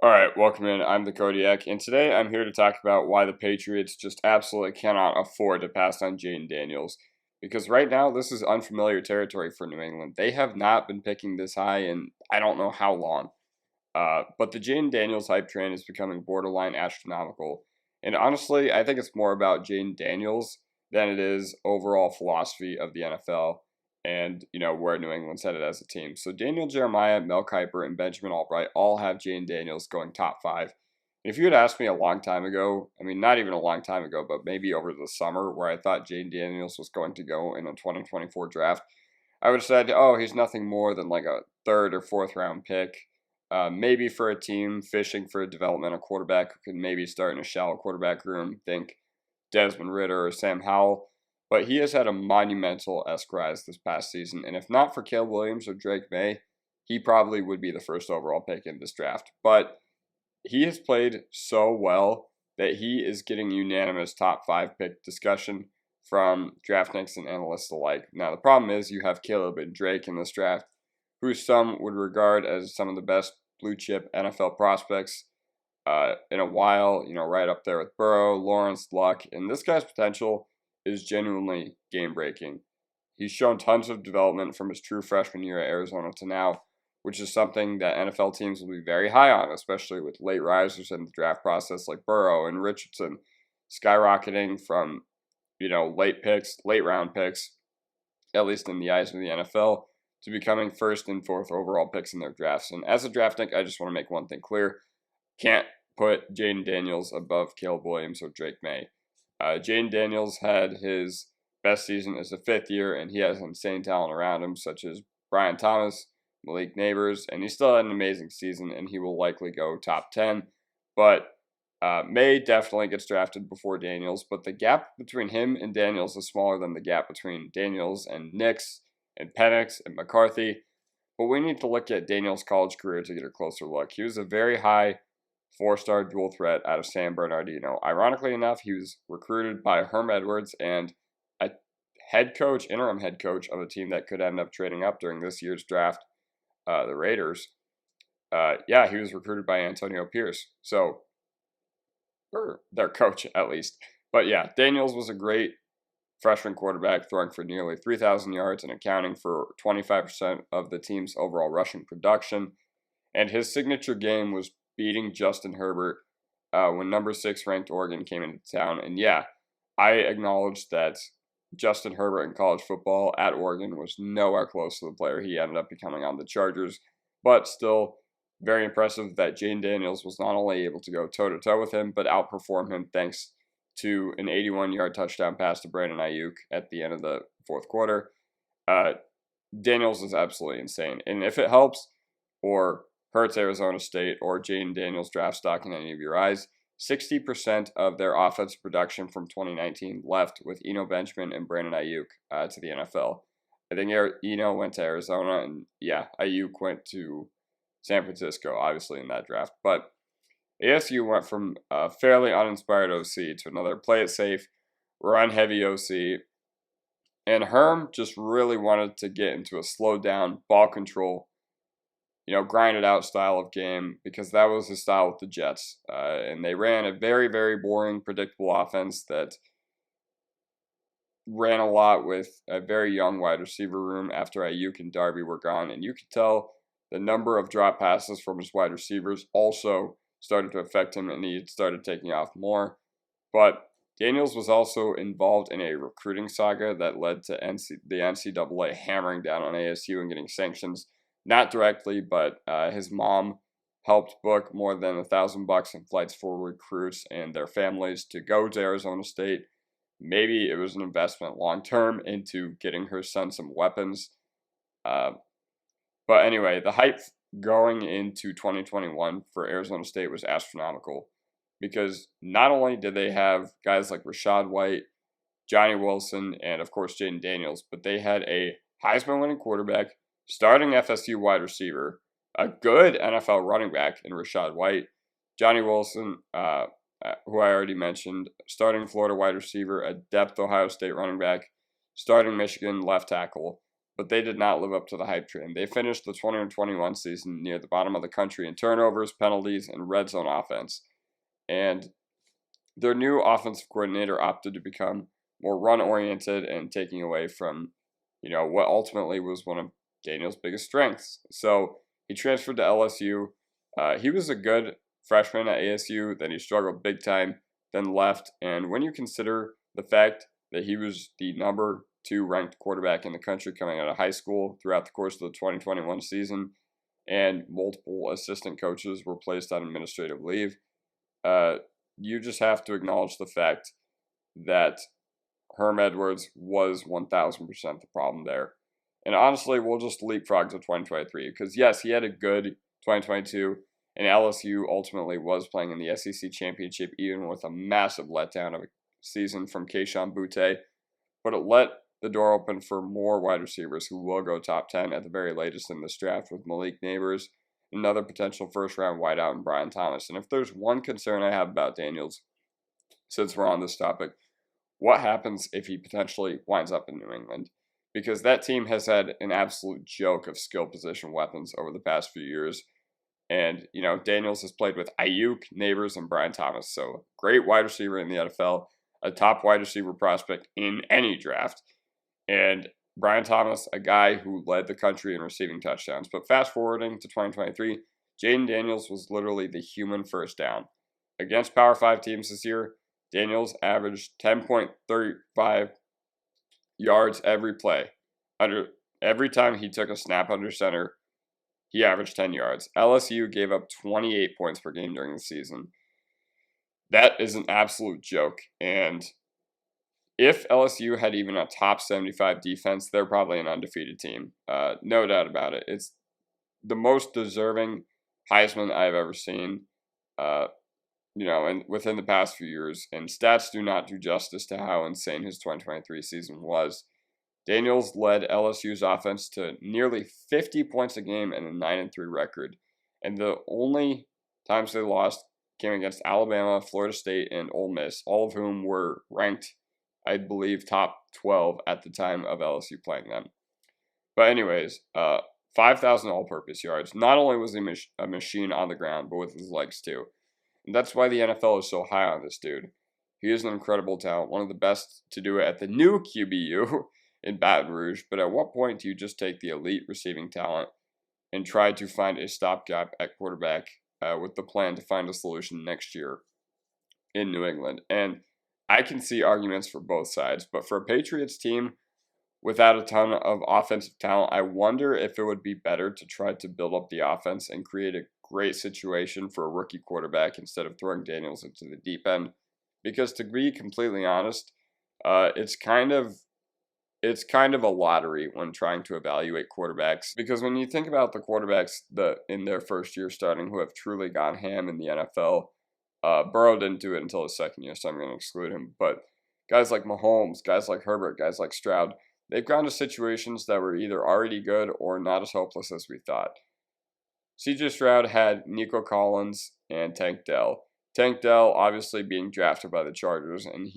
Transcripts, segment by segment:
All right, welcome in. I'm the Kodiak, and today I'm here to talk about why the Patriots just absolutely cannot afford to pass on Jayden Daniels. Because right now, this is unfamiliar territory for New England. They have not been picking this high in I don't know how long. But the Jayden Daniels hype train is becoming borderline astronomical. And honestly, I think it's more about Jayden Daniels than it is overall philosophy of the NFL and, where New England's headed as a team. So Daniel Jeremiah, Mel Kiper, and Benjamin Albright all have Jayden Daniels going top five. And if you had asked me a long time ago, I mean, not even a long time ago, but maybe over the summer where I thought Jayden Daniels was going to go in a 2024 draft, I would have said, oh, he's nothing more than like a third or fourth round pick. Maybe for a team fishing for a developmental quarterback who can maybe start in a shallow quarterback room, think Desmond Ridder or Sam Howell. But he has had a monumental-esque rise this past season. And if not for Caleb Williams or Drake May, he probably would be the first overall pick in this draft. But he has played so well that he is getting unanimous top five pick discussion from draftniks and analysts alike. Now, the problem is you have Caleb and Drake in this draft, who some would regard as some of the best blue chip NFL prospects in a while, right up there with Burrow, Lawrence, Luck. And this guy's potential is genuinely game breaking. He's shown tons of development from his true freshman year at Arizona to now, which is something that NFL teams will be very high on, especially with late risers in the draft process like Burrow and Richardson skyrocketing from, late round picks, at least in the eyes of the NFL, to becoming first and fourth overall picks in their drafts. And as a draftnik, I just want to make one thing clear. Can't put Jayden Daniels above Caleb Williams or Drake May. Jayden Daniels had his best season as a fifth year, and he has insane talent around him, such as Brian Thomas, Malik Neighbors, and he still had an amazing season, and he will likely go top 10. But May definitely gets drafted before Daniels, but the gap between him and Daniels is smaller than the gap between Daniels and Nix and Penix and McCarthy. But we need to look at Daniels' college career to get a closer look. He was a very high four-star dual threat out of San Bernardino. Ironically enough, he was recruited by Herm Edwards and a interim head coach of a team that could end up trading up during this year's draft, the Raiders. He was recruited by Antonio Pierce. So, or their coach at least. But yeah, Daniels was a great freshman quarterback, throwing for nearly 3,000 yards and accounting for 25% of the team's overall rushing production. And his signature game was beating Justin Herbert when number 6 ranked Oregon came into town. And yeah, I acknowledge that Justin Herbert in college football at Oregon was nowhere close to the player he ended up becoming on the Chargers, but still very impressive that Jayden Daniels was not only able to go toe-to-toe with him, but outperform him thanks to an 81-yard touchdown pass to Brandon Ayuk at the end of the fourth quarter. Daniels is absolutely insane. And if it helps or hurts Arizona State or Jayden Daniels draft stock in any of your eyes, 60% of their offensive production from 2019 left with Eno Benjamin and Brandon Ayuk to the NFL. I think Eno went to Arizona, and Ayuk went to San Francisco, obviously, in that draft. But ASU went from a fairly uninspired OC to another play it safe, run heavy OC. And Herm just really wanted to get into a slowed down, ball control, grinded out style of game because that was his style with the Jets. And they ran a very, very boring, predictable offense that ran a lot with a very young wide receiver room after Ayuk and Darby were gone. And you could tell the number of drop passes from his wide receivers also started to affect him, and he started taking off more. But Daniels was also involved in a recruiting saga that led to the NCAA hammering down on ASU and getting sanctions. Not directly, but his mom helped book more than $1,000 in flights for recruits and their families to go to Arizona State. Maybe it was an investment long-term into getting her son some weapons. But anyway, the hype going into 2021 for Arizona State was astronomical because not only did they have guys like Rachaad White, Johnny Wilson, and of course Jayden Daniels, but they had a Heisman-winning quarterback, starting FSU wide receiver, a good NFL running back in Rachaad White, Johnny Wilson, who I already mentioned, starting Florida wide receiver, a depth Ohio State running back, starting Michigan left tackle. but they did not live up to the hype train. They finished the 2021 season near the bottom of the country in turnovers, penalties, and red zone offense. And their new offensive coordinator opted to become more run-oriented and taking away from, what ultimately was one of Daniels' biggest strengths. So he transferred to LSU. He was a good freshman at ASU, then he struggled big time, then left. And when you consider the fact that he was the number 2 ranked quarterback in the country coming out of high school throughout the course of the 2021 season, and multiple assistant coaches were placed on administrative leave, you just have to acknowledge the fact that Herm Edwards was 1,000% the problem there. And honestly, we'll just leapfrog to 2023 because, yes, he had a good 2022, and LSU ultimately was playing in the SEC championship, even with a massive letdown of a season from Keishawn Butte. But it let the door open for more wide receivers who will go top 10 at the very latest in this draft, with Malik Neighbors, another potential first-round wideout, and Brian Thomas. And if there's one concern I have about Daniels, since we're on this topic, what happens if he potentially winds up in New England? Because that team has had an absolute joke of skill position weapons over the past few years. And, Daniels has played with Ayuk, Neighbors, and Brian Thomas. So, great wide receiver in the NFL, a top wide receiver prospect in any draft. And Brian Thomas, a guy who led the country in receiving touchdowns. But fast forwarding to 2023, Jayden Daniels was literally the human first down. Against Power 5 teams this year, Daniels averaged 10.35 yards every play. Every time he took a snap under center, he averaged 10 yards. LSU gave up 28 points per game during the season. That is an absolute joke. And if LSU had even a top 75 defense, they're probably an undefeated team. No doubt about it. It's the most deserving Heisman I've ever seen, and within the past few years. And stats do not do justice to how insane his 2023 season was. Daniels led LSU's offense to nearly 50 points a game and a 9-3 record. And the only times they lost came against Alabama, Florida State, and Ole Miss, all of whom were ranked, I believe, top 12 at the time of LSU playing them. But anyways, 5,000 all-purpose yards. Not only was he a machine on the ground, but with his legs too. And that's why the NFL is so high on this dude. He is an incredible talent, one of the best to do it at the new QBU in Baton Rouge. But at what point do you just take the elite receiving talent and try to find a stopgap at quarterback with the plan to find a solution next year in New England? And I can see arguments for both sides, but for a Patriots team without a ton of offensive talent, I wonder if it would be better to try to build up the offense and create a great situation for a rookie quarterback instead of throwing Daniels into the deep end. Because to be completely honest, it's kind of a lottery when trying to evaluate quarterbacks. Because when you think about the quarterbacks that in their first year starting who have truly gone ham in the NFL, Burrow didn't do it until his second year, so I'm going to exclude him. But guys like Mahomes, guys like Herbert, guys like Stroud, they've gone to situations that were either already good or not as hopeless as we thought. CJ Stroud had Nico Collins and Tank Dell. Tank Dell obviously being drafted by the Chargers, and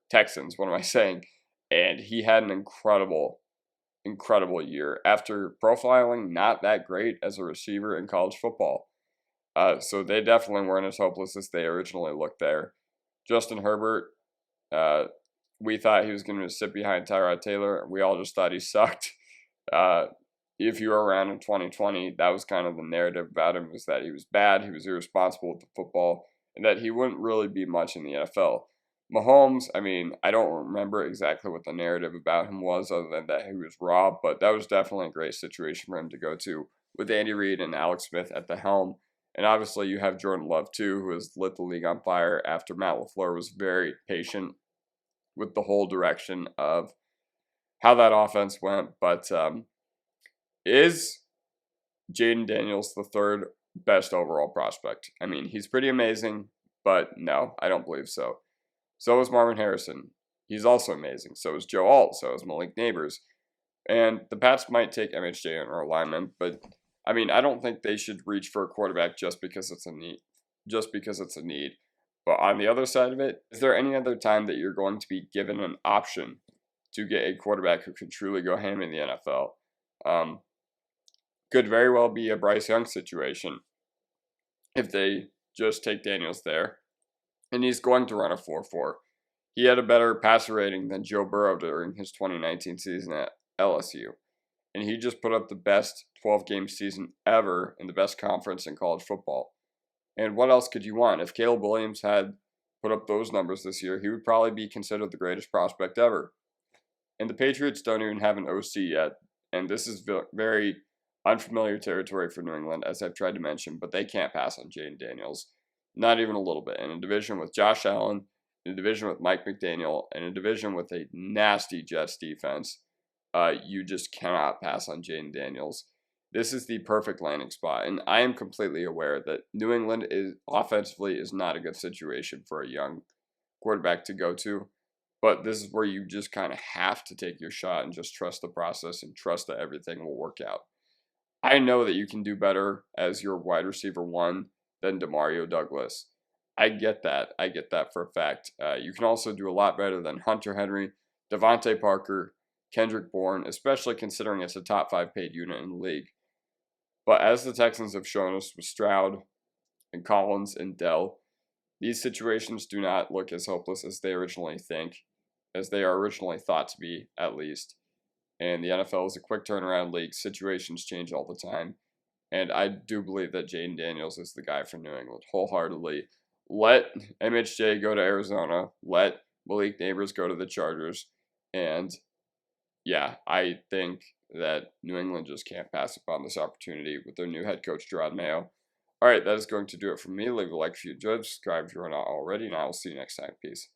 Texans, what am I saying? And he had an incredible year after profiling not that great as a receiver in college football. So they definitely weren't as hopeless as they originally looked there. Justin Herbert, we thought he was going to sit behind Tyrod Taylor. We all just thought he sucked. If you were around in 2020, that was kind of the narrative about him, was that he was bad, he was irresponsible with the football, and that he wouldn't really be much in the NFL. Mahomes, I don't remember exactly what the narrative about him was other than that he was raw, but that was definitely a great situation for him to go to with Andy Reid and Alex Smith at the helm. And obviously you have Jordan Love too, who has lit the league on fire after Matt LaFleur was very patient with the whole direction of how that offense went. But is Jayden Daniels the third best overall prospect? He's pretty amazing, but no, I don't believe so. So is Marvin Harrison. He's also amazing. So is Joe Alt. So is Malik Neighbors. And the Pats might take MHJ in our alignment, but I don't think they should reach for a quarterback just because it's a need. But on the other side of it, is there any other time that you're going to be given an option to get a quarterback who can truly go ham in the NFL. Could very well be a Bryce Young situation if they just take Daniels there. And he's going to run a 4.4. He had a better passer rating than Joe Burrow during his 2019 season at LSU. And he just put up the best 12-game season ever in the best conference in college football. And what else could you want? If Caleb Williams had put up those numbers this year, he would probably be considered the greatest prospect ever. And the Patriots don't even have an OC yet. And this is very unfamiliar territory for New England, as I've tried to mention, but they can't pass on Jayden Daniels. Not even a little bit. In a division with Josh Allen, in a division with Mike McDaniel, and a division with a nasty Jets defense, you just cannot pass on Jayden Daniels. This is the perfect landing spot, and I am completely aware that New England is offensively is not a good situation for a young quarterback to go to, but this is where you just kind of have to take your shot and just trust the process and trust that everything will work out. I know that you can do better as your wide receiver one than Demario Douglas. I get that. I get that for a fact. You can also do a lot better than Hunter Henry, Devontae Parker, Kendrick Bourne, especially considering it's a top 5 paid unit in the league. But as the Texans have shown us with Stroud and Collins and Dell, these situations do not look as hopeless as they originally think, as they are originally thought to be, at least. And the NFL is a quick turnaround league. Situations change all the time. And I do believe that Jayden Daniels is the guy for New England, wholeheartedly. Let MHJ go to Arizona. Let Malik Neighbors go to the Chargers. And yeah, I think that New England just can't pass upon this opportunity with their new head coach, Jerod Mayo. All right, that is going to do it for me. Leave a like if you enjoyed. Subscribe if you're not already, and I will see you next time. Peace.